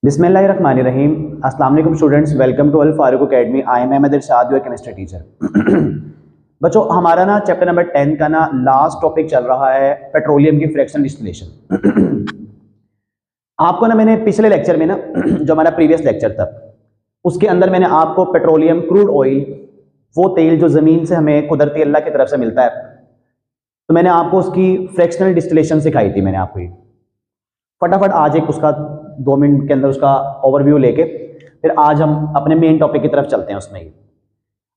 बिस्मिल्लाहिर्रहमानिर्रहीम। अस्सलाम वालेकुम students, welcome to Al Farooq Academy. I am Ahmad Irshad, your chemistry teacher. बच्चों, हमारा ना चैप्टर नंबर 10 का ना लास्ट टॉपिक चल रहा है पेट्रोलियम की फ्रैक्शनल डिस्टिलेशन। आपको ना मैंने पिछले लेक्चर में ना जो हमारा प्रीवियस लेक्चर था उसके अंदर मैंने आपको पेट्रोलियम क्रूड ऑयल, वो तेल जो ज़मीन से हमें कुदरती अल्लाह की तरफ से मिलता है, तो मैंने आपको उसकी फ्रैक्शनल डिस्टिलेशन सिखाई थी। मैंने आपको फटाफट आज एक उसका 2 मिनट के अंदर उसका ओवरव्यू लेके फिर आज हम अपने मेन टॉपिक की तरफ चलते हैं। उसमें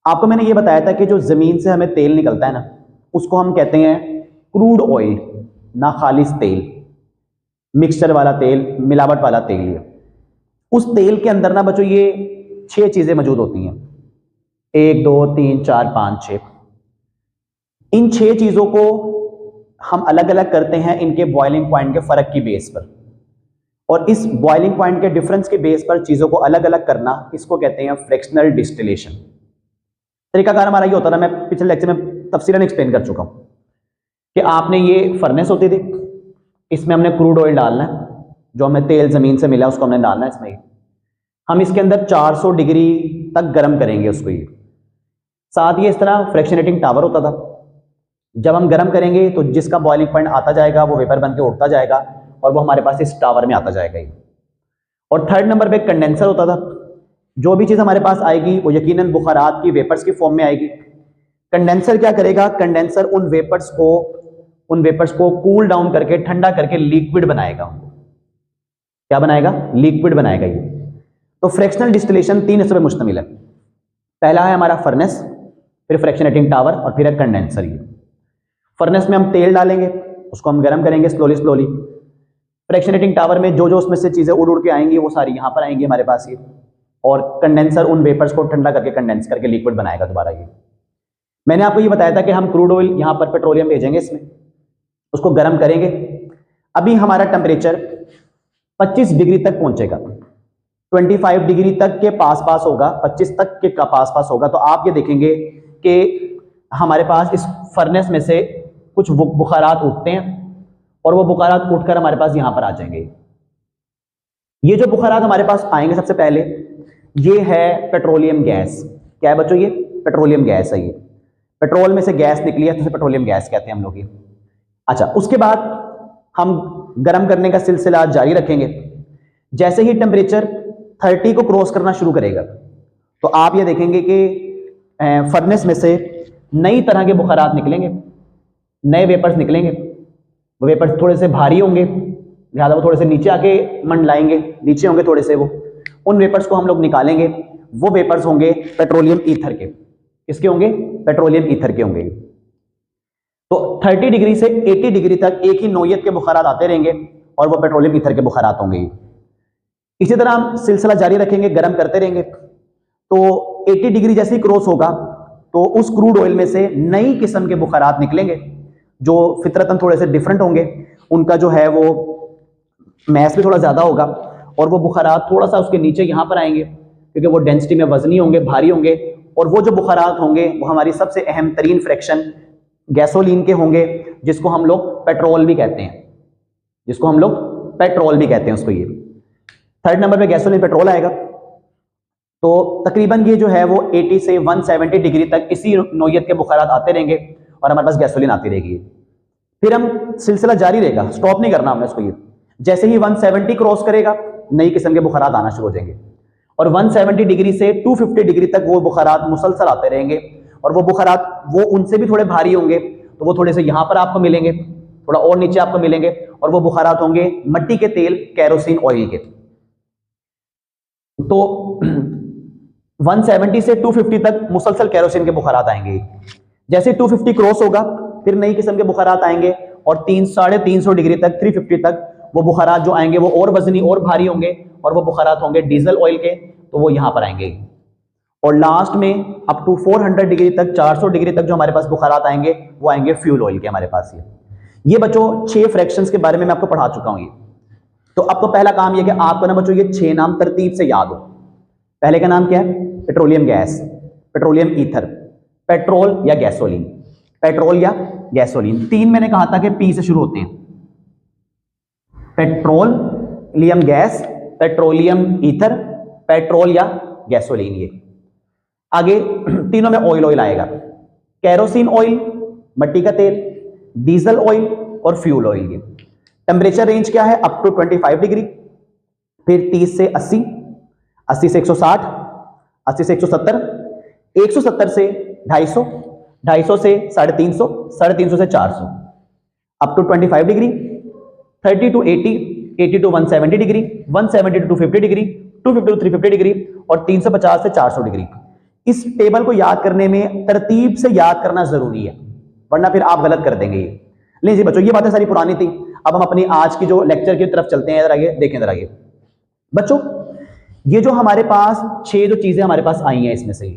आपको मैंने ये बताया था कि जो ज़मीन से हमें तेल निकलता है ना, उसको हम कहते हैं क्रूड ऑयल, ना खालिस तेल, मिक्सचर वाला तेल, मिलावट वाला तेल। ये उस तेल के अंदर ना बच्चों ये 6 चीज़ें मौजूद होती हैं, 1 2 3 4 5 6। इन 6 चीज़ों को हम अलग अलग करते हैं इनके बॉइलिंग पॉइंट के फ़र्क की बेस पर, और इस बॉइलिंग पॉइंट के डिफरेंस के बेस पर चीज़ों को अलग अलग करना, इसको कहते हैं फ्रैक्शनल डिस्टिलेशन। तरीकाकार हमारा ये होता है, मैं पिछले लेक्चर में तफसीलन एक्सप्लेन कर चुका हूँ कि आपने ये फर्नेस होती थी, इसमें हमने क्रूड ऑयल डालना है, जो हमें तेल ज़मीन से मिला उसको हमने डालना है इसमें। हम इसके अंदर 400 डिग्री तक गर्म करेंगे उसको। ये साथ ही इस तरह फ्रैक्शनेटिंग टावर होता था, जब हम गर्म करेंगे तो जिसका बॉइलिंग पॉइंट आता जाएगा वो वेपर बन के उठता जाएगा और वो हमारे पास इस टावर में आता जाएगा। और थर्ड नंबर पे कंडेंसर होता था, जो भी चीज़ हमारे पास आएगी वो यकीनन बुखारात की वेपर्स की फॉर्म में आएगी। कंडेंसर क्या करेगा, कंडेंसर उन वेपर्स को कूल डाउन करके, ठंडा करके लिक्विड बनाएगा। क्या बनाएगा? लिक्विड बनाएगा। ये तो फ्रैक्शनल डिस्टिलेशन 3 हिस्सों पे मुश्तमिल है। पहला है हमारा फर्नेस, फिर फ्रैक्शनेटिंग टावर और फिर है कंडेंसर। ये फर्नेस में हम तेल डालेंगे, उसको हम गर्म करेंगे स्लोली। फ्रैक्शनेटिंग टावर में जो उसमें से चीज़ें उड़ के आएंगी वो सारी यहाँ पर आएंगी हमारे पास। ये और कंडेंसर उन वेपर्स को ठंडा करके कंडेंस करके लिक्विड बनाएगा दोबारा। ये मैंने आपको ये बताया था कि हम क्रूड ऑयल यहाँ पर पेट्रोलियम भेजेंगे, इसमें उसको गर्म करेंगे। अभी हमारा टेम्परेचर 25 डिग्री तक पहुंचेगा, 25 डिग्री तक के पास होगा, 25 तक के का पास होगा। तो आप ये देखेंगे कि हमारे पास इस फर्नेस में से कुछ बुखारात उठते हैं और वो बुखारात उठकर हमारे पास यहां पर आ जाएंगे। ये जो बुखारात हमारे पास आएंगे, सबसे पहले ये है पेट्रोलियम गैस। क्या है बच्चों? ये पेट्रोलियम गैस है। ये पेट्रोल में से गैस निकली है तो इसे पेट्रोलियम गैस कहते हैं हम लोग ये। अच्छा, उसके बाद हम गर्म करने का सिलसिला जारी रखेंगे। जैसे ही टेम्परेचर 30 को क्रॉस करना शुरू करेगा तो आप ये देखेंगे कि फर्नेस में से नई तरह के बुखारात निकलेंगे, नए वेपर्स निकलेंगे। वो वेपर्स थोड़े से भारी होंगे, लिहाजा वो थोड़े से नीचे आके मंडलाएंगे, नीचे होंगे थोड़े से। वो उन वेपर्स को हम लोग निकालेंगे। वो वेपर्स होंगे पेट्रोलियम ईथर के। किसके होंगे? पेट्रोलियम ईथर के होंगे। तो 30 डिग्री से 80 डिग्री तक एक ही नौयत के बुखारात आते रहेंगे और वो पेट्रोलियम ईथर के बुखारात होंगे। इसी तरह हम सिलसिला जारी रखेंगे, गर्म करते रहेंगे। तो 80 डिग्री जैसे ही क्रॉस होगा तो उस क्रूड ऑयल में से नई किस्म के बुखारात निकलेंगे, जो फितरतन थोड़े से डिफरेंट होंगे। उनका जो है वो मैस भी थोड़ा ज़्यादा होगा और वो बुखारात थोड़ा सा उसके नीचे यहाँ पर आएंगे, क्योंकि वो डेंसिटी में वजनी होंगे, भारी होंगे। और वो जो बुखारात होंगे वो हमारी सबसे अहम तरीन फ्रैक्शन गैसोलीन के होंगे, जिसको हम लोग पेट्रोल भी कहते हैं। उसको ये थर्ड नंबर पे गैसोलीन पेट्रोल आएगा। तो तकरीबन ये जो है वो 80 से 170 डिग्री तक इसी नौयत के बुखारात आते रहेंगे और हमारे पास गैसोलीन आती रहेगी। फिर हम सिलसिला जारी रहेगा, स्टॉप नहीं करना हमने इसको। ये जैसे ही 170 क्रॉस करेगा नई किस्म के बुखारात आना शुरू हो जाएंगे और 170 डिग्री से 250 डिग्री तक वो बुखारात मुसलसल आते रहेंगे। और वो बुखारात वो उनसे भी थोड़े भारी होंगे, तो वो थोड़े से यहाँ पर आपको मिलेंगे, थोड़ा और नीचे आपको मिलेंगे। और वो बुखारात होंगे मट्टी के तेल, कैरोसिन ऑयल के। तो 170 से 250 तक मुसलसल कैरोसिन के बुखारात आएंगे। जैसे 250 क्रॉस होगा फिर नई किस्म के बुखारात आएंगे और 350 डिग्री तक, 350 तक वो बुखारात जो आएंगे वो और वजनी और भारी होंगे और वो बुखारात होंगे डीजल ऑयल के, तो वो यहाँ पर आएंगे। और लास्ट में अप टू 400 डिग्री तक, 400 डिग्री तक जो हमारे पास बुखारात आएंगे वो आएंगे फ्यूल ऑयल के हमारे पास। ये बच्चों 6 फ्रैक्शंस के बारे में मैं आपको पढ़ा चुका हूँ। ये तो अब तो पहला काम ये कि आपको ना बच्चों ये 6 नाम तरतीब से याद हो। पहले का नाम क्या है? Petroleum gas, petroleum ether, petrol या गैसोलीन, पेट्रोल या गैसोलीन। 3 मैंने कहा था कि पी से शुरू होते हैं, petroleum gas, petroleum ether, petrol या गैसोलीन। ये आगे तीनों में ऑयल ऑयल आएगा, कैरोसिन ऑयल मट्टी का तेल, डीजल ऑयल और फ्यूल ऑयल। ये टेम्परेचर रेंज क्या है? अप टू 25 डिग्री, फिर 30 से 80, 80 से 160, 80 से 170, 170 से 250, 250 से 350, 350 से 400, up to 25 degree, 30 to 80, 80 to 170 degree, 170 to 250 degree, 250 to 350 degree और 350 से 400 डिग्री। इस टेबल को याद करने में तरतीब से याद करना जरूरी है, वरना फिर आप गलत कर देंगे। ये लीजिए बच्चों, ये बातें सारी पुरानी थी। अब हम अपनी आज की जो लेक्चर की तरफ चलते हैं। इधर आगे देखें, इधर आगे बच्चों, ये जो हमारे पास 6 जो चीजें हमारे पास आई हैं, इसमें से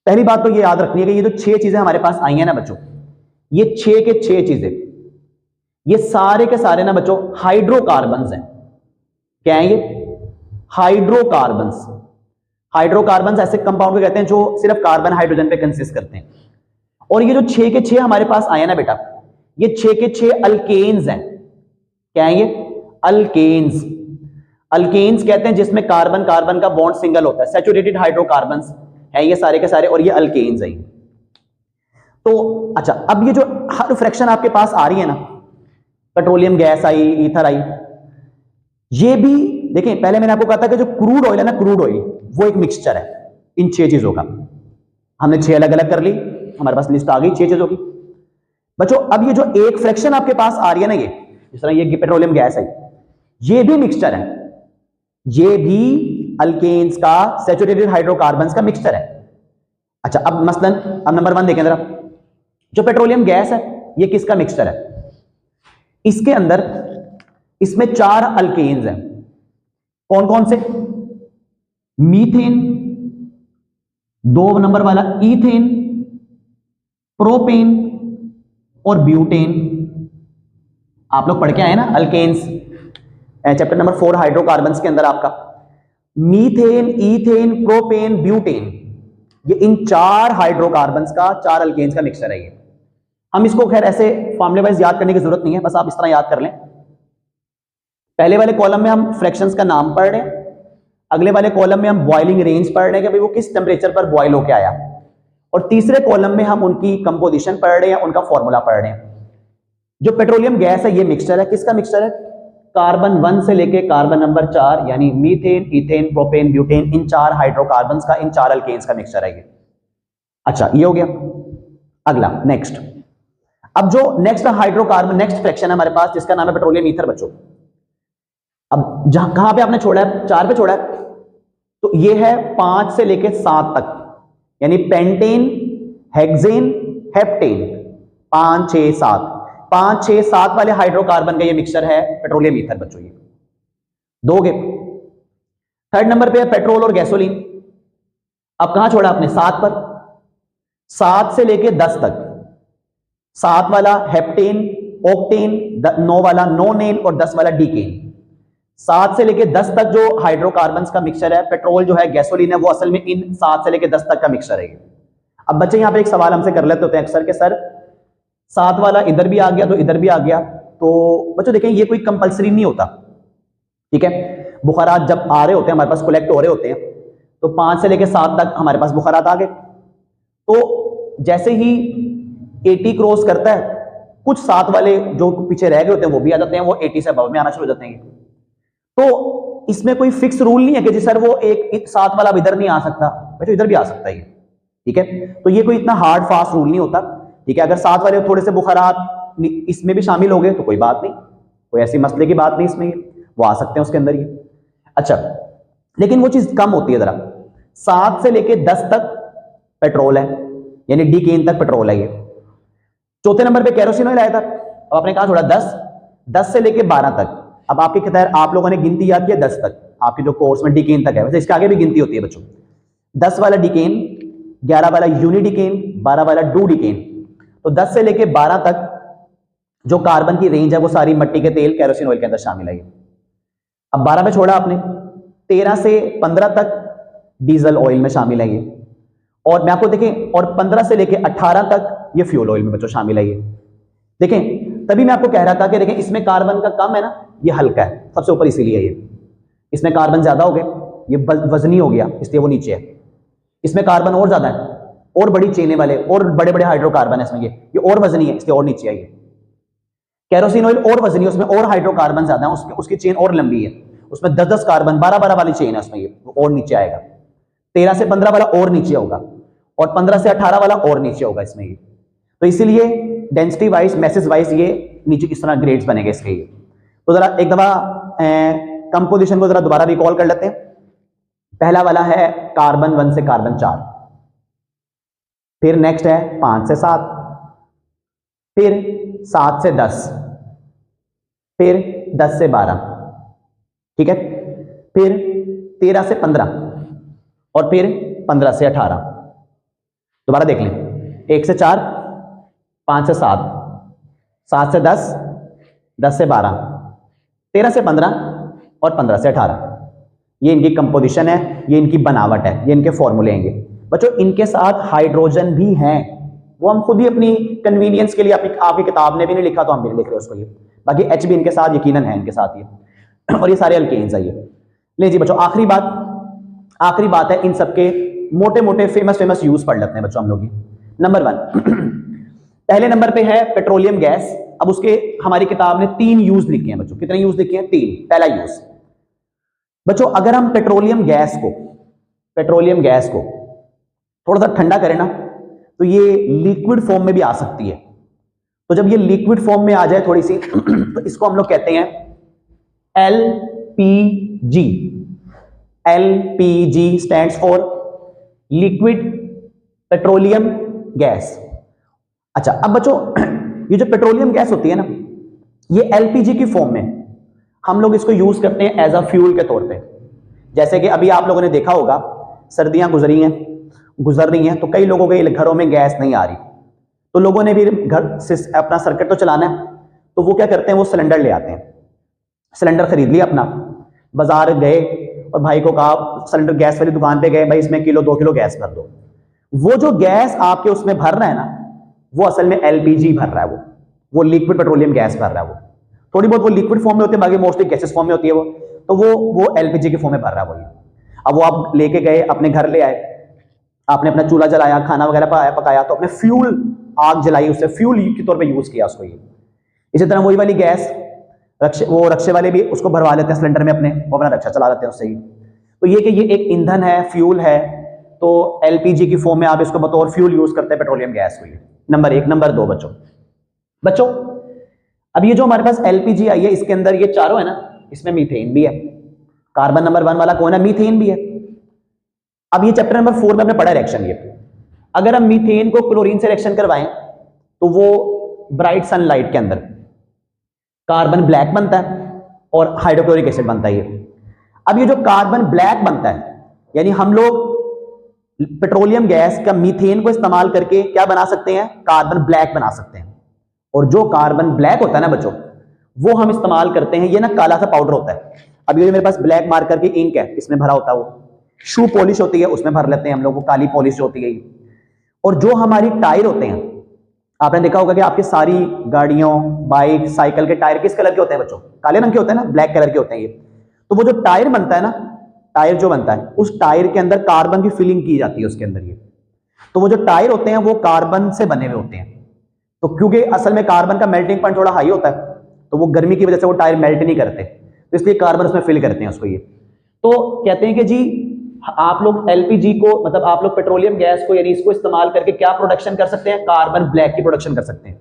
पहली बात तो ये याद रखनी है कि ये जो 6 चीजें हमारे पास आई हैं ना बच्चों, ये 6 के 6 चीजें, ये सारे के सारे ना बच्चों हाइड्रोकार्बन्स हैं। क्या है ये? हाइड्रोकार्बन्स। हाइड्रोकार्बन्स ऐसे कंपाउंड को कहते हैं जो सिर्फ कार्बन हाइड्रोजन पे कंसिस्ट करते हैं। और ये जो 6 के 6 हमारे पास आए ना बेटा, ये 6 के 6 अल्केन्स हैं। क्या है ये? अल्केन्स। अल्केन्स कहते हैं जिसमें कार्बन कार्बन का बॉन्ड सिंगल होता है, सैचुरेटेड हाइड्रोकार्बन्स है ये सारे के सारे, और ये अल्केन्स हैं। तो अच्छा, अब ये जो हर फ्रैक्शन आपके पास आ रही है ना, पेट्रोलियम गैस आई, ईथर आई, ये भी देखें, पहले मैंने आपको कहा था कि जो क्रूड ऑयल है ना, क्रूड ऑयल वो एक मिक्सचर है इन 6 चीजों का। हमने 6 अलग अलग कर ली, हमारे पास लिस्ट आ गई 6 चीजों की। बच्चों अब ये जो एक फ्रैक्शन आपके पास आ रही है ना, ये जिस तरह ये पेट्रोलियम गैस है, ये भी मिक्सचर है, ये भी अल्केन्स का, सैचुरेटेड हाइड्रोकार्बन्स का मिक्सचर है। अच्छा, अब मसलन अब नंबर 1 देखें जरा, जो पेट्रोलियम गैस है ये किसका मिक्सचर है? इसके अंदर इसमें 4 अल्केन्स हैं। कौन कौन से? मीथेन, 2 नंबर वाला ईथेन, प्रोपेन और ब्यूटेन। आप लोग पढ़ के आए ना अल्केन्स, चैप्टर नंबर 4 हाइड्रोकार्बन्स के अंदर आपका मीथेन, ईथेन, प्रोपेन, ब्यूटेन, ये इन 4 हाइड्रोकार्बन्स का, 4 अल्केन्स का मिक्सचर है ये। हम इसको खैर ऐसे फॉर्मूले वाइज याद करने की जरूरत नहीं है, बस आप इस तरह याद कर लें। पहले वाले कॉलम में हम फ्रैक्शंस का नाम पढ़ रहे हैं, अगले वाले कॉलम में हम बॉइलिंग रेंज पढ़ रहे हैं कि भाई वो किस टेम्परेचर पर बॉइल होके आया, और तीसरे कॉलम में हम उनकी कंपोजिशन पढ़ रहे हैं, उनका फॉर्मूला पढ़ रहे हैं। जो पेट्रोलियम गैस है ये मिक्सचर है, किसका मिक्सचर है? कार्बन 1 से लेके कार्बन नंबर 4, यानी मीथेन, ईथेन, प्रोपेन, ब्यूटेन, इन 4 हाइड्रोकार्बन्स का, इन 4 अल्केन्स का मिक्सचर है ये। अच्छा, ये हो गया। अगला नेक्स्ट, अब जो नेक्स्ट हाइड्रोकार्बन, नेक्स्ट फ्रैक्शन है हमारे पास जिसका नाम है पेट्रोलियम ईथर बच्चों। अब जहां कहां पे आपने छोड़ा है? 4 पे छोड़ा है, तो ये है 5 से लेके 7 तक, यानी पेंटेन, हेक्सेन, हेप्टेन, 5 6 7, 5 6 7 वाले हाइड्रोकार्बन का ये मिक्सचर है पेट्रोलियम ईथर बच्चों। ये दोगे। थर्ड नंबर पे है पेट्रोल और गैसोलीन। अब कहां छोड़ा आपने? 7 पर। 7 से लेके 10 तक, 7 वाला हेप्टेन, ऑक्टेन, 9 वाला नोनेन और 10 वाला डीकेन। 7 से लेके 10 तक जो हाइड्रोकार्बन्स का मिक्सचर है, पेट्रोल जो है, गैसोलीन है, वो असल में इन 7 से लेके 10 तक का मिक्सचर है। अब बच्चे यहां पे एक सवाल हमसे कर लेते होते हैं अक्सर के, सर 7 वाला इधर भी आ गया तो इधर भी आ गया, तो बच्चों देखें ये कोई कंपलसरी नहीं होता, ठीक है। बुखारात जब आ रहे होते हैं हमारे पास, कलेक्ट हो रहे होते हैं, तो 5 से लेके 7 तक हमारे पास बुखारात आ गए, तो जैसे ही 80 क्रॉस करता है, कुछ 7 वाले जो पीछे रह गए होते हैं वो भी आ जाते हैं, वो 80 से अबव में आना शुरू हो जाते हैं। तो इसमें कोई फिक्स रूल नहीं है कि जी सर वो एक 7 वाला अब इधर नहीं आ सकता, वैसे इधर भी आ सकता है, ठीक है। तो ये कोई इतना हार्ड फास्ट रूल नहीं होता, ठीक है। अगर 7 वाले थोड़े से बुखारात इसमें भी शामिल हो गए तो कोई बात नहीं, कोई ऐसी मसले की बात नहीं, इसमें वो आ सकते हैं उसके अंदर ये। अच्छा, लेकिन वो चीज कम होती है जरा। 7 से लेके 10 तक पेट्रोल है, यानी डीकेन तक पेट्रोल है ये। चौथे नंबर पे केरोसिन ऑयल आया था, अब आपने कहा थोड़ा 10 से लेके 12 तक। अब आपके खैर आप लोगों ने गिनती याद किया 10 तक, आपके जो कोर्स में डीकेन तक है, वैसे इसके आगे भी गिनती होती है बच्चों। 10 वाला डीकेन, 11 वाला यूनिडीकेन, 12 वाला डूडीकेन। तो 10 से लेके 12 तक जो कार्बन की रेंज है वो सारी मट्टी के तेल, केरोसिन ऑयल के अंदर शामिल है। अब 12 में छोड़ा आपने, 13 से 15 तक डीजल ऑयल में शामिल है ये। और मैं आपको देखें, और 15 से लेके 18 तक ये फ्यूल ऑयल में बच्चों शामिल है ये। देखें, तभी मैं आपको कह रहा था कि देखें इसमें कार्बन का कम है ना, ये हल्का है सबसे ऊपर, इसीलिए ये इसमें कार्बन ज्यादा हो गए, ये वजनी हो गया इसलिए वो नीचे है। इसमें कार्बन और ज्यादा है, और बड़ी चेने वाले और बड़े बड़े हाइड्रोकार्बन है इसमें, ये और वजनी है इसलिए और नीचे है। ये कैरोसिन ऑयल और वजनी है, उसमें और हाइड्रोकार्बन ज्यादा है, उसकी चेन और लंबी है, उसमें 10-10 कार्बन 12-12 वाली चेन है उसमें, ये और नीचे आएगा। 13 से 15 वाला और नीचे होगा, और 15 से 18 वाला और नीचे होगा इसमें ये। तो इसीलिए डेंसिटी वाइज, मैसेज वाइज ये नीचे इस तरह ग्रेड्स बनेंगे इसके। ये तो जरा एक दफा कंपोजिशन को जरा दोबारा रिकॉल कर लेते हैं। पहला वाला है कार्बन 1 से कार्बन 4, फिर नेक्स्ट है 5 से 7, फिर 7 से 10, फिर 10 से 12, ठीक है, फिर 13 से 15, और फिर 15 से 18। दोबारा देख लें, 1 से 4, 5 से 7, 7 से 10, 10 से 12, 13 से 15 और 15 से 18। ये इनकी कंपोजिशन है, ये इनकी बनावट है, ये इनके फॉर्मूले हैं। बच्चों इनके साथ हाइड्रोजन भी हैं, वो हम खुद ही अपनी कन्वीनियंस के लिए, आपकी किताब ने भी नहीं लिखा तो हम भी नहीं लिख रहे उसको। ये बाकी H भी इनके साथ यकीनन है, इनके साथ ये और ये सारे अल्केन्स है ये। ले जी बच्चों, आखिरी बात है, इन सबके मोटे मोटे फेमस यूज पढ़ लेते हैं बच्चों हम लोग। नंबर 1 पहले नंबर पे है पेट्रोलियम गैस। अब उसके हमारी किताब ने 3 यूज लिखे हैं बच्चों। कितने यूज लिखे हैं? 3। पहला यूज बच्चों, अगर हम पेट्रोलियम गैस को थोड़ा सा ठंडा करें ना, तो ये लिक्विड फॉर्म में भी आ सकती है। तो जब ये लिक्विड फॉर्म में आ जाए थोड़ी सी तो इसको हम लोग कहते हैं LPG। LPG stands for liquid petroleum gas. अच्छा, अब बच्चों ये जो पेट्रोलियम गैस होती है ना, ये LPG की फॉर्म में हम लोग इसको यूज करते हैं एज अ फ्यूल के तौर पे। जैसे कि अभी आप लोगों ने देखा होगा, सर्दियां गुजर रही हैं तो कई लोगों के घरों में गैस नहीं आ रही, तो लोगों ने भी घर से अपना सर्किट तो चलाना है, तो वो क्या करते हैं, वो सिलेंडर ले आते हैं। सिलेंडर खरीद लिया अपना, बाजार गए और भाई को कहा, सिलेंडर गैस वाली दुकान पे गए, भाई इसमें 1-2 किलो गैस भर दो। वो जो गैस आपके उसमें भर रहा है ना, वो असल में LPG भर रहा है, वो लिक्विड पेट्रोलियम गैस भर रहा है। वो थोड़ी बहुत वो लिक्विड फॉर्म में होती है, बाकी मोस्टली गैसेस फॉर्म में होती है वो, तो वो LPG के फॉर्म में भर रहा है वही। अब वो आप लेके गए, अपने घर ले आए, आपने अपना चूल्हा जलाया, खाना वगैरह पकाया, तो अपने फ्यूल आग जलाई, उससे फ्यूल के तौर पे यूज किया उसको। ये इसी तरह वही वाली गैस रक्षे वाले भी उसको भरवा लेते हैं सिलेंडर में अपने, वो अपना रक्षा चला लेते हैं उससे ही। तो ये कि ये एक ईंधन है, फ्यूल है, तो LPG की फॉर्म में आप इसको बतौर फ्यूल यूज करते हैं पेट्रोलियम गैस को। नंबर 1। नंबर 2 बच्चों अब ये जो हमारे पास LPG आई है, इसके अंदर ये चारों है ना, इसमें मीथेन भी है। कार्बन नंबर 1 वाला कौन है? मीथेन भी है। अब ये चैप्टर नंबर 4 में हमने पढ़ा रिएक्शन। ये अगर हम मीथेन को क्लोरीन से रिएक्शन करवाएं तो वो ब्राइट सनलाइट के अंदर कार्बन ब्लैक बनता है और हाइड्रोक्लोरिक एसिड बनता है। ये अब ये जो कार्बन ब्लैक बनता है, यानी हम लोग पेट्रोलियम गैस का मीथेन को इस्तेमाल करके क्या बना सकते हैं? कार्बन ब्लैक बना सकते हैं। और जो कार्बन ब्लैक होता है ना बच्चों, वो हम इस्तेमाल करते हैं, ये ना काला सा पाउडर होता है। अब ये मेरे पास ब्लैक मार्कर की इंक है, इसमें भरा होता है, वो शू पॉलिश होती है, उसमें भर लेते हैं हम लोग, वो काली पॉलिश होती है। और जो हमारी टायर होते हैं, आपने देखा होगा कि आपकी सारी गाड़ियों, बाइक, साइकिल के टायर किस कलर के होते हैं बच्चों? काले रंग के होते हैं ना, ब्लैक कलर के होते हैं ये। तो वो जो टायर बनता है ना, टायर जो बनता है, उस टायर के अंदर कार्बन की फिलिंग की जाती है उसके अंदर। ये तो वो जो टायर होते हैं वो कार्बन से बने हुए होते हैं। तो क्योंकि असल में कार्बन का मेल्टिंग पॉइंट थोड़ा हाई होता है, तो वो गर्मी की वजह से वो टायर मेल्ट नहीं करते, तो इसलिए कार्बन उसमें फिल करते हैं उसको। ये तो कहते हैं कि जी आप लोग LPG को, मतलब आप लोग पेट्रोलियम गैस को, यानी इसको इस्तेमाल करके क्या प्रोडक्शन कर सकते हैं? कार्बन ब्लैक की प्रोडक्शन कर सकते हैं,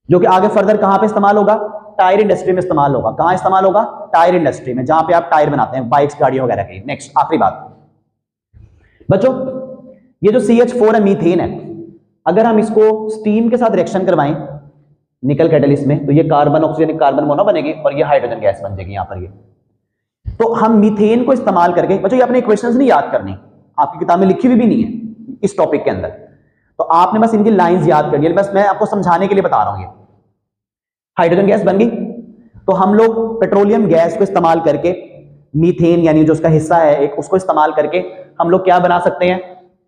जो कि आगे फर्दर कहां पे इस्तेमाल होगा? टायर इंडस्ट्री में इस्तेमाल होगा। कहां इस्तेमाल होगा? टायर इंडस्ट्री में, जहां पे आप टायर बनाते हैं बाइक्स, गाड़ियों वगैरह की। नेक्स्ट आखिरी बात बच्चों, ये जो CH4 है, मीथेन है, अगर हम इसको स्टीम के साथ रिएक्शन करवाएं निकल कैटलिस्ट में, तो ये कार्बन ऑक्सीजन कार्बन मोनो बनेगी और ये हाइड्रोजन गैस बन जाएगी यहां पर। ये तो हम मीथेन को इस्तेमाल करके, बच्चों ये अपने इक्वेशंस नहीं याद करनी, आपकी किताब में लिखी हुई भी नहीं है इस टॉपिक के अंदर, तो आपने बस इनकी लाइंस याद करनी है, बस मैं आपको समझाने के लिए बता रहा हूं। ये हाइड्रोजन गैस बन गई, तो हम लोग पेट्रोलियम गैस को इस्तेमाल करके मीथेन, यानी जो उसका हिस्सा है एक, उसको इस्तेमाल करके हम लोग क्या बना सकते हैं?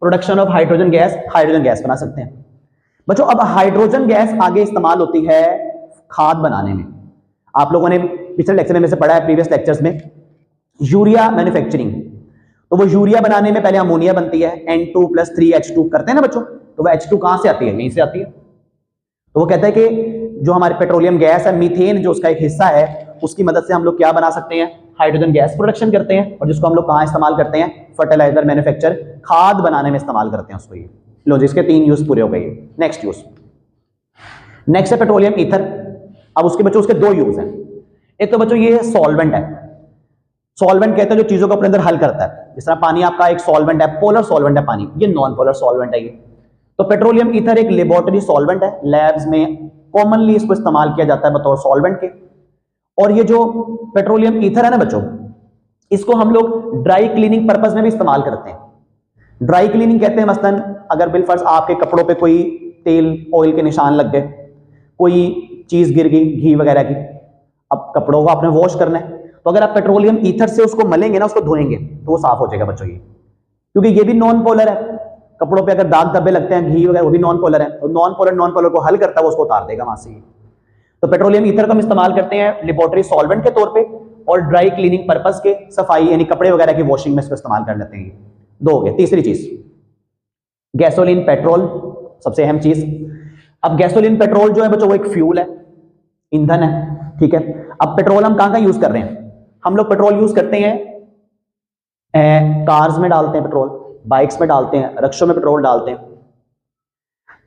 प्रोडक्शन ऑफ हाइड्रोजन गैस बना सकते हैं। बच्चों अब हाइड्रोजन गैस आगे इस्तेमाल होती है खाद बनाने में। आप लोगों ने पिछले लेक्चर में से पढ़ा है, प्रीवियस लेक्चर्स में, यूरिया मैन्युफैक्चरिंग, तो वो यूरिया बनाने में पहले अमोनिया बनती है, N2+3H2 करते हैं ना बच्चों, तो वो H2 कहां से आती है, यहीं से आती है। तो वो कहता है कि जो हमारे पेट्रोलियम गैस है, मीथेन जो उसका एक हिस्सा है, उसकी मदद से हम लोग क्या बना सकते हैं, हाइड्रोजन गैस प्रोडक्शन करते हैं, और जिसको हम लोग कहां इस्तेमाल करते हैं, फर्टिलाइजर मैन्युफैक्चर, खाद बनाने में इस्तेमाल करते हैं उसको। ये लो जिसके 3 यूज पूरे हो गए। नेक्स्ट यूज, नेक्स्ट है पेट्रोलियम ईथर। अब उसके बच्चों उसके 2 यूज हैं। एक तो बच्चों ये सॉल्वेंट है, सॉल्वेंट कहते हैं जो चीजों को अपने अंदर हल करता है, जिस तरह पानी आपका एक सॉल्वेंट है, पोलर सॉल्वेंट है पानी, ये नॉन पोलर सॉल्वेंट है ये। तो पेट्रोलियम ईथर एक लेबोरेटरी सॉल्वेंट है, लैब्स में कॉमनली इसको इस्तेमाल किया जाता है बतौर सॉल्वेंट के। और ये जो पेट्रोलियम ईथर है ना बच्चों, इसको हम लोग ड्राई क्लीनिंग पर्पस में भी इस्तेमाल करते हैं। ड्राई क्लीनिंग कहते हैं मसलन अगर बिलफर्ज आपके कपड़ों पे कोई तेल ऑयल के निशान लग गए, कोई चीज गिर गई घी वगैरह की, अब कपड़ों को आपने वॉश करना है, तो अगर आप पेट्रोलियम ईथर से उसको मलेंगे ना, उसको धोएंगे, तो वो साफ हो जाएगा बच्चों ये, क्योंकि ये भी नॉन पोलर है। कपड़ों पे अगर दाग धब्बे लगते हैं घी वगैरह, वो भी नॉन पोलर है, तो नॉन पोलर को हल करता है, वो उसको उतार देगा वहां से। तो पेट्रोलियम ईथर का हम इस्तेमाल करते हैं लेबोरेटरी सॉल्वेंट के तौर पे, और ड्राई क्लीनिंग पर्पस के, सफाई यानी कपड़े वगैरह की वॉशिंग में इसको इस्तेमाल कर लेते हैं। 2 हो गए। तीसरी चीज गैसोलीन पेट्रोल, सबसे अहम चीज। अब गैसोलीन पेट्रोल जो है बच्चों वो एक फ्यूल है, ईंधन है, ठीक है। अब पेट्रोल हम कहां यूज कर रहे हैं, हम लोग पेट्रोल यूज करते हैं कार्स में डालते हैं पेट्रोल, बाइक्स में डालते हैं, रिक्शों में पेट्रोल डालते हैं।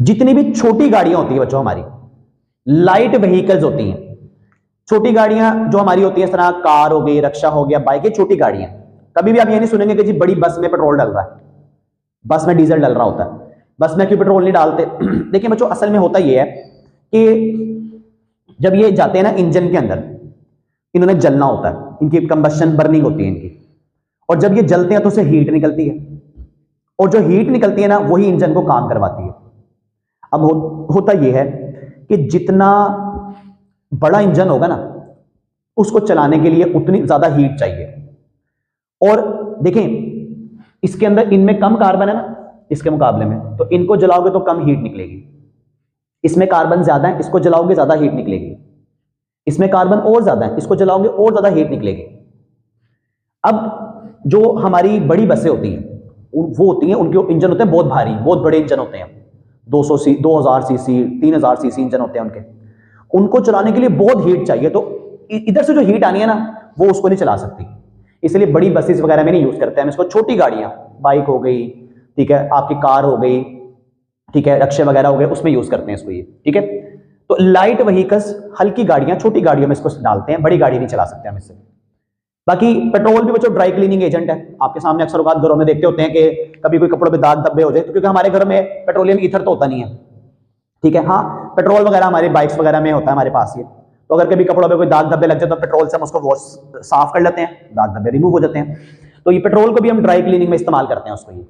जितनी भी छोटी गाड़ियां होती है बच्चों, हमारी लाइट व्हीकल्स होती हैं, छोटी गाड़ियां जो हमारी होती है, इस तरह कार हो गई, रिक्शा हो गया, बाइक, छोटी गाड़ियां। कभी भी आप ये नहीं सुनेंगे कि जी बड़ी बस में पेट्रोल डल रहा है, बस में डीजल डल रहा होता है, बस में क्यों पेट्रोल नहीं डालते। देखिए बच्चों असल में होता यह है कि जब ये जाते हैं ना इंजन के अंदर, इन्होंने जलना होता है, इनकी कंबशन बर्निंग होती है इनकी, और जब ये जलते हैं तो उससे हीट निकलती है, और जो हीट निकलती है ना वही इंजन को काम करवाती है। अब होता यह है कि जितना बड़ा इंजन होगा ना, उसको चलाने के लिए उतनी ज्यादा हीट चाहिए। और देखें इसके अंदर, इनमें कम कार्बन है ना इसके मुकाबले में, तो इनको जलाओगे तो कम हीट निकलेगी। इसमें कार्बन ज्यादा है, इसको जलाओगे ज्यादा हीट निकलेगी। इसमें कार्बन और ज्यादा है, इसको जलाओगे और ज्यादा हीट निकलेगी। अब जो हमारी बड़ी बसें होती हैं, वो होती हैं, उनके इंजन होते हैं बहुत भारी, बहुत बड़े इंजन होते हैं, 2000 सीसी 3000 सीसी इंजन होते हैं उनके। उनको चलाने के लिए बहुत हीट चाहिए, तो इधर से जो हीट आनी है ना वो उसको नहीं चला सकती, इसलिए बड़ी बसेस वगैरह में नहीं यूज करते हैं इसको। छोटी गाड़ियां, बाइक हो गई, ठीक है, आपकी कार हो गई, ठीक है, रिक्शे वगैरह हो गए, उसमें यूज करते हैं इसको ये, ठीक है। तो लाइट व्हीकल्स, हल्की गाड़ियां, छोटी गाड़ियों में इसको डालते हैं, बड़ी गाड़ी नहीं चला सकते हम इससे। बाकी पेट्रोल भी बच्चों ड्राई क्लीनिंग एजेंट है, आपके सामने अक्सर औकात घरों में देखते होते हैं कि कभी कोई कपड़ों पे दाग धब्बे हो जाए, तो क्योंकि हमारे घरों में पेट्रोलियम ईथर तो होता नहीं है, ठीक है। हाँ, पेट्रोल वगैरह हमारे बाइक्स वगैरह में होता है हमारे पास ये, तो अगर कभी कपड़ों पे कोई दाग धब्बे लग जाए तो पेट्रोल से हम उसको वॉश साफ कर लेते हैं, दाग धब्बे रिमूव हो जाते हैं। तो ये पेट्रोल को भी हम ड्राई क्लीनिंग में इस्तेमाल करते हैं उसको ये।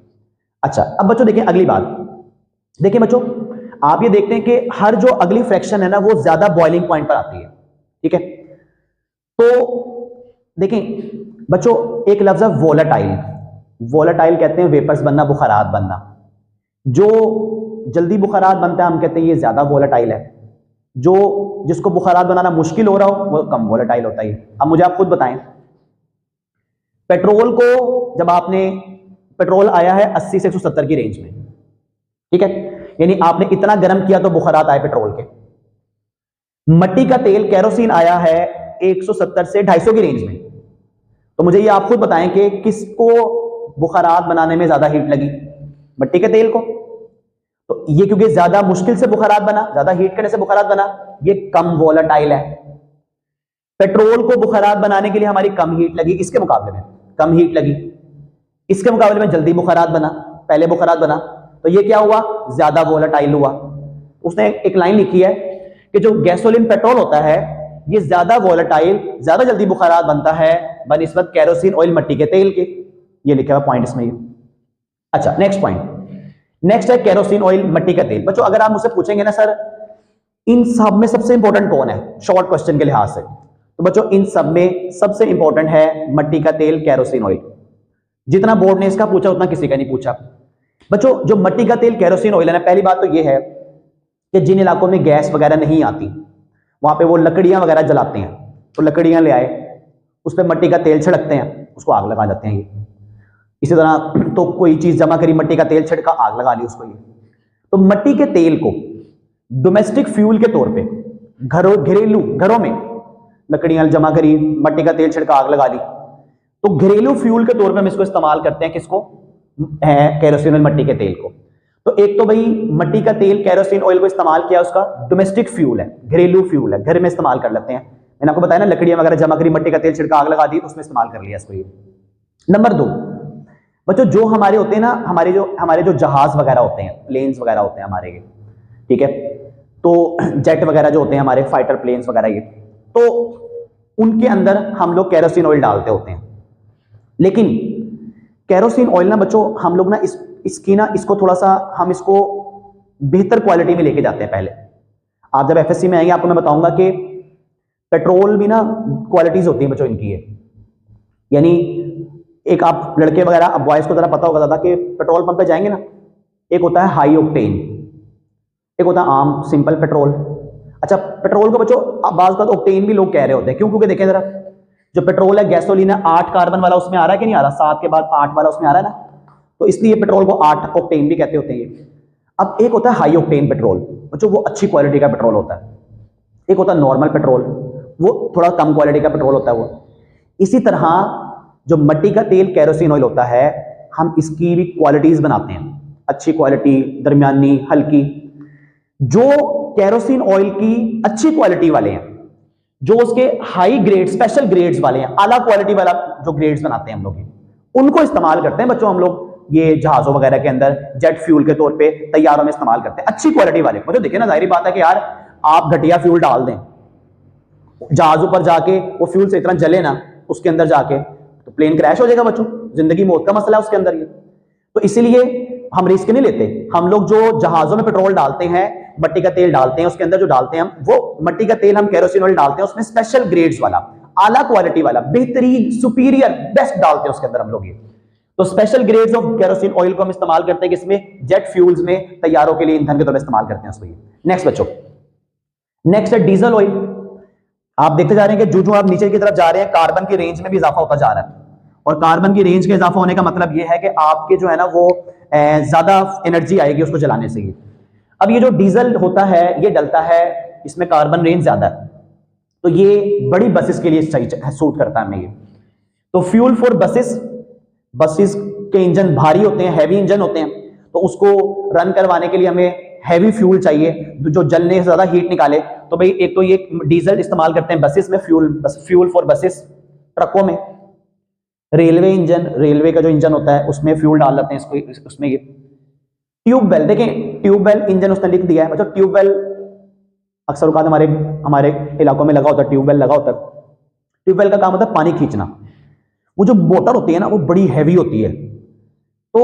अच्छा, अब बच्चों देखिए अगली बात, देखिए बच्चों आप ये देखते हैं कि हर जो अगली फ्रैक्शन है ना वो ज्यादा बॉइलिंग पॉइंट पर आती है, ठीक है। तो देखें बच्चों एक लफ्ज है वोलेटाइल, वोलेटाइल कहते हैं वेपर्स बनना, बुखारात बनना। जो जल्दी बुखारात बनता है हम कहते हैं ये ज्यादा वोलेटाइल है, जो जिसको बुखारात बनाना मुश्किल हो रहा हो वो कम वोलेटाइल होता है। अब मुझे आप खुद बताएं, पेट्रोल को जब आपने, पेट्रोल आया है 80 से 170 की रेंज में, ठीक है, यानी आपने इतना गर्म किया तो बुखारात आए पेट्रोल के। मट्टी का तेल कैरोसिन आया है 170 से 250 की रेंज में, तो मुझे ये आप खुद बताएं कि किसको बुखारात बनाने में ज्यादा हीट लगी, मट्टी के तेल को। तो ये क्योंकि ज्यादा मुश्किल से बुखारात बना, ज्यादा हीट करने से बुखारात बना, ये कम वोलेटाइल है। पेट्रोल को बुखारात बनाने के लिए हमारी कम हीट लगी, इसके मुकाबले में कम हीट लगी, इसके मुकाबले में जल्दी बुखारात बना, पहले बुखारात बना, तो ये क्या हुआ, ज्यादा वोलेटाइल हुआ। उसने एक लाइन लिखी है कि जो गैसोलीन पेट्रोल होता है ये ज्यादा वोलेटाइल, ज्यादा जल्दी बुखारात बनता है बनिस्बत कैरोसिन ऑयल मट्टी के तेल के, ये लिखा हुआ पॉइंट इसमें। अच्छा, नेक्स्ट पॉइंट, नेक्स्ट है केरोसिन ऑयल मट्टी का तेल। बच्चों अगर आप मुझसे पूछेंगे ना सर इन सब में सबसे इंपॉर्टेंट कौन है, शॉर्ट क्वेश्चन के लिहाज से, तो बच्चों इन सब में सबसे इंपॉर्टेंट है मट्टी का तेल, केरोसिन ऑयल। जितना बोर्ड ने इसका पूछा उतना किसी का नहीं पूछा। बच्चों जो मट्टी का तेल केरोसिन ऑयल है ना, पहली बात तो यह है कि जिन इलाकों में गैस वगैरह नहीं आती वहां पे वो लकड़ियां वगैरह जलाते हैं, तो लकड़ियां ले आए, उस पर मट्टी का तेल छिड़कते हैं उसको आग लगा जाते हैं ये। इसी तरह तो कोई चीज जमा करी, मट्टी का तेल छिड़का, आग लगा ली उसको ये। तो मट्टी के तेल को डोमेस्टिक फ्यूल के तौर पे घरेलू घरों में लकड़ियां जमा करी, मट्टी का तेल छिड़का, आग लगा ली, तो घरेलू फ्यूल के तौर पे हम इसको इस्तेमाल करते हैं। किसको? केरोसिन ऑयल, मट्टी के तेल को। तो एक तो भाई मट्टी का तेल, केरोसिन ऑयल को इस्तेमाल किया, उसका डोमेस्टिक फ्यूल है, घरेलू फ्यूल है, घर में इस्तेमाल कर लेते हैं। मैंने आपको बताया ना, लकड़ियां वगैरह जमा करी, मट्टी का तेल छिड़का, आग लगा दी, उसमें इस्तेमाल कर लिया इसको ये। नंबर 2, बच्चों जो हमारे होते हैं ना, हमारे जो जहाज वगैरह होते हैं, प्लेन्स वगैरह होते हैं हमारे ये, ठीक है, तो जेट वगैरह जो होते हैं हमारे, फाइटर प्लेन्स वगैरह ये, तो उनके अंदर हम लोग केरोसिन ऑयल डालते होते हैं। लेकिन केरोसिन ऑयल ना बच्चों, हम लोग ना इसको थोड़ा सा हम इसको बेहतर क्वालिटी में लेके जाते हैं। पहले आप जब एफएससी में आएंगे, आपको मैं बताऊंगा कि पेट्रोल भी ना क्वालिटीज होती है बच्चों इनकी है। यानी एक आप लड़के वगैरह, अब बॉयज को जरा पता होगा दादा कि पेट्रोल पंप पे जाएंगे ना, एक होता है हाई ऑक्टेन, एक होता है आम सिंपल पेट्रोल। अच्छा, पेट्रोल को बच्चों अब बात ऑक्टेन भी लोग कह रहे होते हैं, क्यों? क्योंकि देखें जरा, जो पेट्रोल है, गैसोलीन है, 8 कार्बन वाला उसमें आ रहा है कि नहीं आ रहा? 7 के बाद 8 वाला उसमें आ रहा है ना, तो इसलिए पेट्रोल को 8 ऑक्टेन भी कहते होते हैं ये। अब एक होता है हाई ऑक्टेन पेट्रोल बच्चों, वो अच्छी क्वालिटी का पेट्रोल होता है। एक होता है नॉर्मल पेट्रोल, वो थोड़ा कम क्वालिटी का पेट्रोल होता है वो। इसी तरह जो मट्टी का तेल, केरोसिन ऑयल होता है, हम इसकी भी क्वालिटीज बनाते हैं, अच्छी क्वालिटी, दरमियानी, हल्की। जो केरोसिन ऑयल की अच्छी क्वालिटी वाले हैं, जो उसके हाई ग्रेड, स्पेशल ग्रेड्स वाले हैं, आला क्वालिटी वाला जो ग्रेड्स बनाते हैं हम लोग, उनको इस्तेमाल करते हैं बच्चों हम लोग ये जहाजों वगैरह के अंदर, जेट फ्यूल के तौर पे तैयारों में इस्तेमाल करते हैं, अच्छी क्वालिटी वाले। मतलब देखिए ना, जाहिर बात है कि यार आप घटिया फ्यूल डाल दें जहाजों पर जाके, वो फ्यूल से इतना जले ना उसके अंदर जाके, तो प्लेन क्रैश हो जाएगा बच्चों, जिंदगी मौत का मसला है उसके अंदर ये। तो इसीलिए हम रिस्क नहीं लेते। हम लोग जो जहाजों में पेट्रोल डालते हैं, मट्टी का तेल डालते हैं, उसके अंदर जो डालते हैं हम, वो मट्टी का तेल हम केरोसिन ऑयल डालते हैं, उसमें स्पेशल ग्रेड्स वाला, आला क्वालिटी वाला, बेहतरीन, सुपीरियर, बेस्ट डालते हैं उसके अंदर हम लोग ये। तो special grades of kerosene oil को हम इस्तेमाल करते हैं किसमें? जेट फ्यूल्स में, तैयारों के लिए ईंधन के तौर पर इस्तेमाल करते हैं उसको ये। नेक्स्ट बच्चों, नेक्स्ट है डीजल ऑयल। आप देखते जा रहे हैं कि जो आप नीचे की तरफ जा रहे हैं, कार्बन की रेंज में भी इजाफा होता जा रहा है। और कार्बन की रेंज के इजाफा होने का मतलब यह है कि आपके जो है ना वो ज्यादा एनर्जी आएगी उसको जलाने से ही। अब ये जो डीजल होता है, ये डलता है, इसमें कार्बन रेंज ज्यादा है, तो ये बड़ी बसेस के लिए सही सूट करता है हमें ये। तो फ्यूल फॉर बसेस, बसेस के इंजन भारी होते हैं, हैवी इंजन होते हैं, तो उसको रन करवाने के लिए हमें हैवी फ्यूल चाहिए जो जलने से ज्यादा हीट निकाले। तो भाई एक तो ये डीजल इस्तेमाल करते हैं बसेस में, फ्यूल फॉर बसेस, ट्रकों में। रेलवे इंजन, रेलवे का जो इंजन होता है उसमें फ्यूल डाल लेते हैं इसको, उसमें ये। ट्यूबवेल, देखें ट्यूबवेल इंजन उसने लिख दिया है मतलब, ट्यूबवेल अक्सर औकात हमारे इलाकों में लगा होता है, ट्यूबवेल लगा होता है। ट्यूबवेल का काम होता है पानी खींचना। वो जो मोटर होती है ना, वो बड़ी हैवी होती है, तो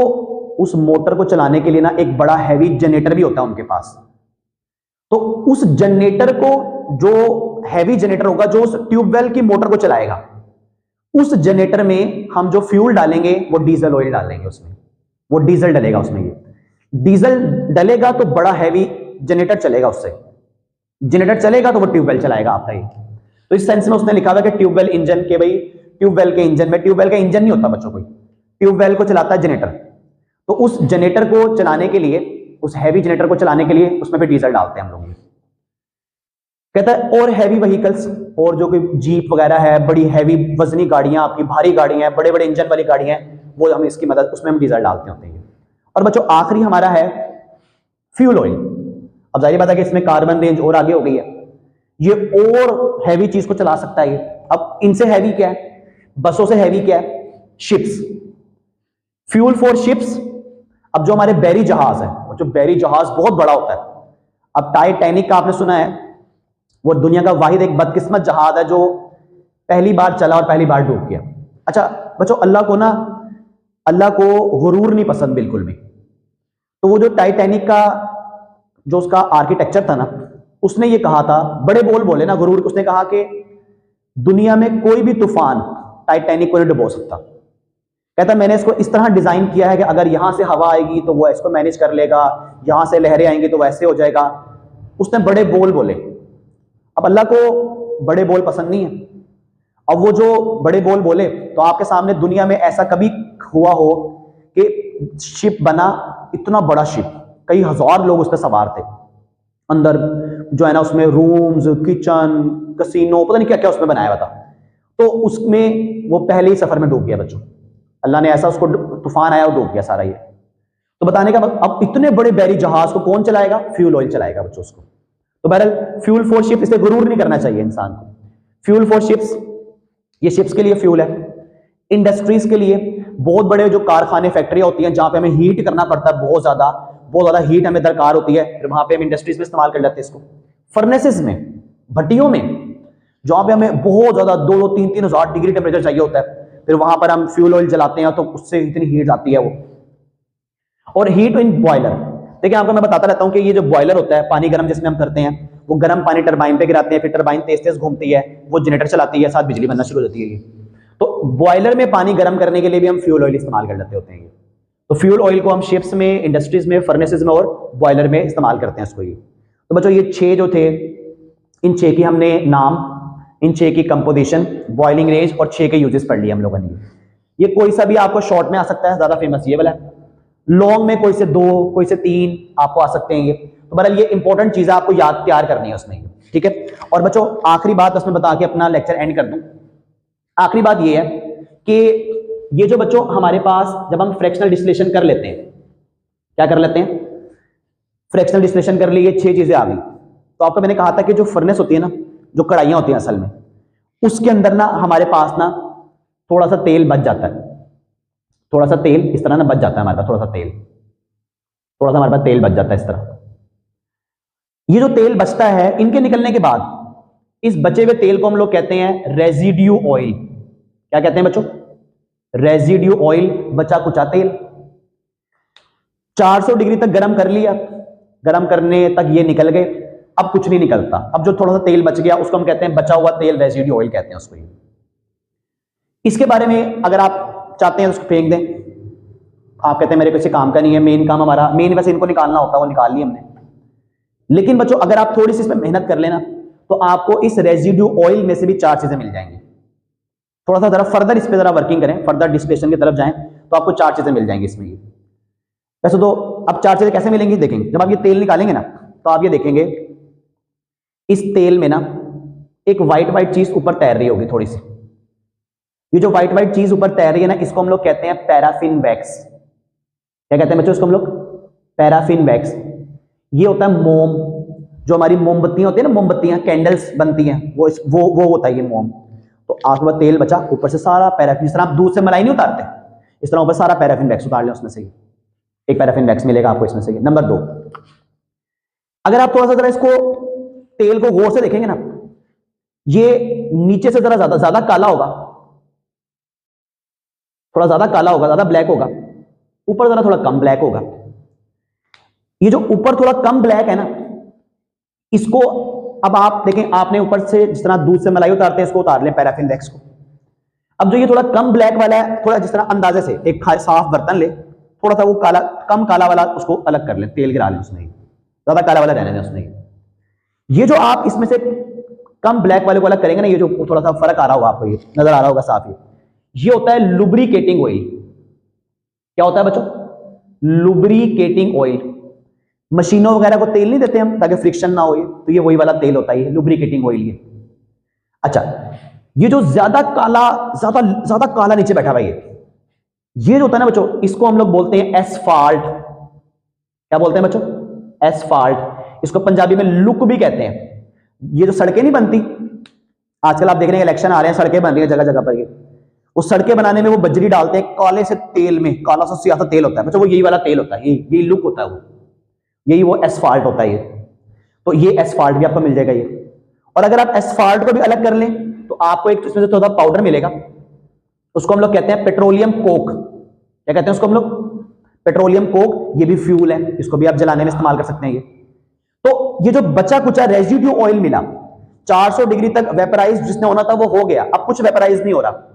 उस मोटर को चलाने के लिए ना एक बड़ा हैवी जनरेटर भी होता है उनके पास। तो उस जनरेटर को, जो हैवी जनरेटर होगा जो उस ट्यूबवेल की मोटर को चलाएगा, उस जनरेटर में हम जो फ्यूल डालेंगे वो डीजल ऑयल डालेंगे उसमें, वो डीजल डलेगा उसमें। ये डीजल डलेगा तो बड़ा हैवी जनरेटर चलेगा, उससे जनरेटर चलेगा तो वो ट्यूबवेल चलाएगा आपका ये। तो इस सेंस में उसने लिखा हुआ कि ट्यूबवेल इंजन के, भाई ट्यूबवेल के इंजन में, ट्यूबवेल का इंजन नहीं होता बच्चों कोई, ट्यूबवेल को चलाता है जनरेटर। तो उस जनरेटर को चलाने के लिए, उस हैवी जनरेटर को चलाने के लिए उसमें फिर डीजल डालते हैं हम लोग। कहता है और हैवी व्हीकल्स, और जो कोई जीप वगैरह है, बड़ी हैवी वजनी गाड़ियां, आपकी भारी गाड़ियां हैं, बड़े बड़े इंजन वाली गाड़ियां हैं, वो हम इसकी मदद, उसमें हम डीजल डालते होते हैं। और बच्चों आखिरी हमारा है फ्यूल ऑयल। अब जाहिर बात है कि इसमें कार्बन रेंज और आगे हो गई है, ये और हैवी चीज को चला सकता है ये। अब इनसे हैवी क्या है, बसों से हैवी क्या है? Ships, fuel for ships. अब जो हमारे बैरी जहाज है, जो बैरी जहाज बहुत बड़ा होता है, अब टाइटैनिक का आपने सुना है, वो दुनिया का वाहिद एक बदकिस्मत जहाज है जो पहली बार चला और पहली बार डूब गया। अच्छा बच्चों, अल्लाह को गुरूर नहीं पसंद बिल्कुल भी। तो वो जो टाइटैनिक का जो उसका आर्किटेक्चर था ना, उसने ये कहा था, बड़े बोल बोले ना गुरूर, उसने कहा कि दुनिया में कोई भी तूफान टाइटैनिक को नहीं डुबो सकता। कहता मैंने इसको इस तरह डिजाइन किया है कि अगर यहां से हवा आएगी तो वो इसको मैनेज कर लेगा, यहां से लहरें आएंगी तो वैसे हो जाएगा। उसने बड़े बोल बोले। अब अल्लाह को बड़े बोल पसंद नहीं है, अब वो जो बड़े बोल बोले तो आपके सामने दुनिया में ऐसा कभी हुआ हो कि शिप बना, इतना बड़ा शिप, कई हजार लोग उस पर सवार थे, अंदर जो है ना उसमें रूम्स, किचन, कसिनो, पता नहीं क्या क्या उसमें बनाया हुआ था, तो उसमें वो पहले ही सफर में डूब गया बच्चों। अल्लाह ने ऐसा उसको तूफान आया और डूब गया सारा ये। तो बताने का अब इतने बड़े बैरी जहाज को कौन चलाएगा? फ्यूल ऑयल चलाएगा बच्चों उसको। तो बहरहाल फ्यूल फॉर शिप, इसे गुरूर नहीं करना चाहिए इंसान को। फ्यूल फॉर शिप्स, ये शिप्स के लिए फ्यूल है। इंडस्ट्रीज के लिए बहुत बड़े जो कारखाने, फैक्ट्रियां होती हैं जहां पे हमें हीट करना पड़ता है, बहुत ज्यादा हीट हमें दरकार होती है, फिर वहां पे हम इंडस्ट्रीज में इस्तेमाल कर लेते हैं इसको। फर्नेसेस में, भट्टियों में, जहां पे हमें बहुत ज्यादा 2-3 हजार डिग्री टेम्परेचर चाहिए होता है, फिर वहां पर हम फ्यूल ऑयल जलाते हैं तो उससे इतनी हीट आती है वो। और हीट इन बॉयलर, देखिए आपको मैं बताता रहता हूं कि ये जो बॉयलर होता है, पानी गर्म जिसमें हम करते हैं, वो गर्म पानी टरबाइन पे गिराते हैं, फिर टरबाइन तेज तेज घूमती है, वो जनरेटर चलाती है, साथ बिजली बनना शुरू हो जाती है ये। तो बॉयलर में पानी गर्म करने के लिए भी हम फ्यूल ऑयल इस्तेमाल कर लेते होते हैं। तो फ्यूल ऑयल को हम शिप्स में, इंडस्ट्रीज में, फर्नेसेस में और बॉयलर में इस्तेमाल करते हैं इसको। ये तो बच्चों ये 6 जो थे, इन 6 की हमने नाम, इन 6 की कंपोजिशन, बॉइलिंग रेंज और 6 के यूजेस पढ़ लिए हम लोगों ने। ये कोई सा भी आपको शॉर्ट में आ सकता है, ज्यादा फेमस ये वाला है। लॉन्ग में कोई से 2, कोई से 3 आपको आ सकते हैं ये। तो बहरहाल ये इंपॉर्टेंट चीज है, आपको याद तैयार करनी है उसमें, ठीक है। और बच्चों आखिरी बात उसमें बता के अपना लेक्चर एंड कर दूं। आखिरी बात ये है कि ये जो बच्चों हमारे पास जब हम फ्रैक्शनल डिस्टिलेशन कर लेते हैं, क्या कर लेते हैं? फ्रैक्शनल डिस्टिलेशन कर ली, ये 6 चीजें आ गई। तो आपको मैंने कहा था कि जो फर्नेस होती है ना, जो कढ़ाइयां होती हैं असल में, उसके अंदर ना हमारे पास ना थोड़ा सा तेल बच जाता है, थोड़ा सा तेल इस तरह ना बच जाता है हमारे पास, थोड़ा सा हमारे पास तेल बच जाता है इस तरह। ये जो तेल बचता है, इनके निकलने के बाद इस बचे हुए तेल को हम लोग कहते हैं रेजिड्यू ऑयल। क्या कहते हैं बच्चों? रेजिड्यू ऑयल, बचा कुचा तेल। 400 डिग्री तक गर्म कर लिया, गर्म करने तक ये निकल गए, अब कुछ नहीं निकलता। अब जो थोड़ा सा तेल बच गया उसको हम कहते हैं बचा हुआ तेल, रेजिड्यू ऑयल कहते हैं उसको। इसके बारे में अगर आप चाहते हैं तो उसको फेंक दें, आप कहते हैं मेरे किसी काम का नहीं है, मेन काम हमारा, मेन वैसे इनको निकालना होता है, वो निकाल लिया हमने। लेकिन बच्चों अगर आप थोड़ी सी इसमें मेहनत कर लेना तो आपको इस रेजिड्यू ऑयल में से भी 4 चीजें मिल जाएंगी। थोड़ा सा जरा फर्दर इस पे जरा वर्किंग करें, फर्दर डिस्टिलेशन की तरफ जाएं तो आपको 4 चीजें मिल जाएंगी इसमें। वैसे तो अब 4 चीजें कैसे मिलेंगी देखेंगे, जब आप ये तेल निकालेंगे ना तो आप ये देखेंगे इस तेल में ना एक व्हाइट चीज ऊपर तैर रही होगी थोड़ी सी। ये जो व्हाइट चीज ऊपर तैर रही है ना, इसको हम लोग कहते हैं पैराफिन वैक्स। क्या कहते हैं बच्चों इसको हम लोग? Paraffin wax. ये होता है मोम, जो हमारी मोमबत्तियां होती है ना, मोमबत्तियां, कैंडल्स बनती हैं, वो होता है ये मोम। तो आपके पास तेल बचा, ऊपर से सारा पैराफिन, जिस तरह आप दूध से मलाई नहीं उतारते, इस तरह ऊपर सारा पैराफिन वैक्स उतार लें उसमें से। एक पैराफिन वैक्स मिलेगा आपको इसमें से। नंबर 2, अगर आप थोड़ा सा जरा इसको तेल को गौर से देखेंगे ना, ये नीचे से जरा ज्यादा काला होगा, थोड़ा ज्यादा काला होगा, ज्यादा ब्लैक होगा, ऊपर जरा थोड़ा कम ब्लैक होगा। ये जो ऊपर थोड़ा कम ब्लैक है ना, इसको अब आप देखें, आपने ऊपर से जिस तरह दूध से मलाई उतारते हैं इसको उतार लें पैराफिन वैक्स को। अब जो ये थोड़ा कम ब्लैक वाला है, थोड़ा जिस तरह अंदाजे से एक साफ बर्तन ले, थोड़ा सा वो काला, कम काला वाला उसको अलग कर लें, तेल गिरा लें उसमें, ज्यादा काला वाला रहने दें उसमें। ये जो आप इसमें से कम ब्लैक वाले को अलग करेंगे ना, ये जो थोड़ा सा फर्क आ रहा होगा आपको, ये नजर आ रहा होगा साफ, ये होता है लुब्रिकेटिंग ऑयल। क्या होता है बच्चों? Lubricating oil. मशीनों वगैरह को तेल नहीं देते हम ताकि फ्रिक्शन ना हो, तो ये वही वाला तेल होता है, ये लुब्रिकेटिंग ऑयल ये। अच्छा, ये जो ज्यादा काला नीचे बैठा हुआ ये जो होता है ना बच्चों, इसको हम लोग बोलते हैं एस्फाल्ट। क्या बोलते हैं बच्चों? एस्फाल्ट। इसको पंजाबी में लुक भी कहते हैं। ये जो सड़कें नहीं बनती आजकल, आप देख रहे हैं इलेक्शन आ रहे हैं, सड़कें बन रही हैं जगह जगह पर, ये वो सड़कें बनाने में वो बजरी डालते हैं काले से तेल में, काला सा सियासा तेल होता है बच्चों, वो यही वाला तेल होता है, यही लुक होता है, वो यही वो एस्फाल्ट होता है ये। तो ये एस्फाल्ट भी आपको मिल जाएगा ये। और अगर आप एस्फाल्ट को भी अलग कर लें तो आपको एक इसमें से थोड़ा पाउडर मिलेगा, उसको हम लोग कहते हैं पेट्रोलियम कोक। क्या कहते हैं उसको हम लोग? Petroleum Coke. ये भी फ्यूल है, इसको भी आप जलाने में इस्तेमाल कर सकते हैं ये। तो ये जो बचा कुचा रेजिड्यू ऑयल मिला, 400 डिग्री तक वेपराइज जिसने होना था वो हो गया, अब कुछ वेपराइज नहीं हो रहा।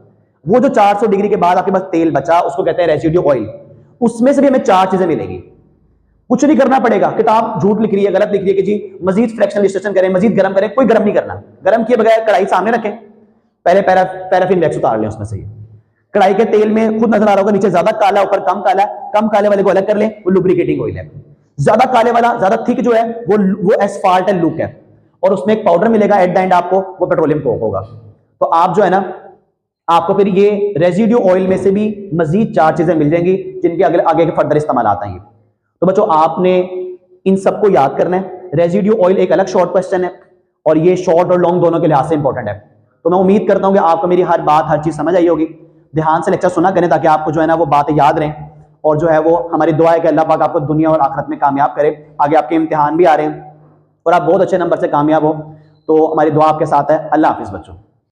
वो जो 400 डिग्री के बाद आपके पास तेल बचा, उसको कहते हैं रेजिड्यू ऑयल। उसमें से भी हमें 4 चीजें मिलेंगी। कुछ नहीं करना पड़ेगा, किताब झूठ लिख रही है, गलत लिख रही है कि जी मजीद फ्रैक्शनल डिस्टिलेशन करें, मजीद गर्म करें, कोई गर्म नहीं करना। गर्म किए बगैर कढ़ाई सामने रखें, पहले पैराफिन वैक्स उतार लें उसमें से। कढ़ाई के तेल में खुद नजर आ रहा होगा, नीचे ज्यादा काला ऊपर कम काला है, कम काले वाले को अलग कर लें, वो लुब्रिकेटिंग ऑयल है। ज्यादा काले वाला ज्यादा थिक जो है वो एस्फाल्ट एंड लुक है, और उसमें एक पाउडर मिलेगा एट द एंड आपको, वो पेट्रोलियम कोक होगा। तो आप जो है ना, आपको फिर ये रेजिड्यू ऑयल में से भी मजीद 4 चीजें मिल जाएंगी जिनके आगे आगे के फर्दर इस्तेमाल आता है। तो बच्चों आपने इन सबको याद करना है। रेजिड्यू ऑयल एक अलग शॉर्ट क्वेश्चन है, और ये शॉर्ट और लॉन्ग दोनों के लिहाज से इंपॉर्टेंट है। तो मैं उम्मीद करता हूं कि आपको मेरी हर बात हर चीज समझ आई होगी। ध्यान से लेक्चर सुना करें ताकि आपको जो है ना वो बातें याद रहें, और जो है वो हमारी दुआ है कि अल्लाह पाक आपको दुनिया और आखिरत में कामयाब करे। आगे आपके इम्तिहान भी आ रहे हैं और आप बहुत अच्छे नंबर से कामयाब हो, तो हमारी दुआ आपके साथ है। अल्लाह हाफिज बच्चों।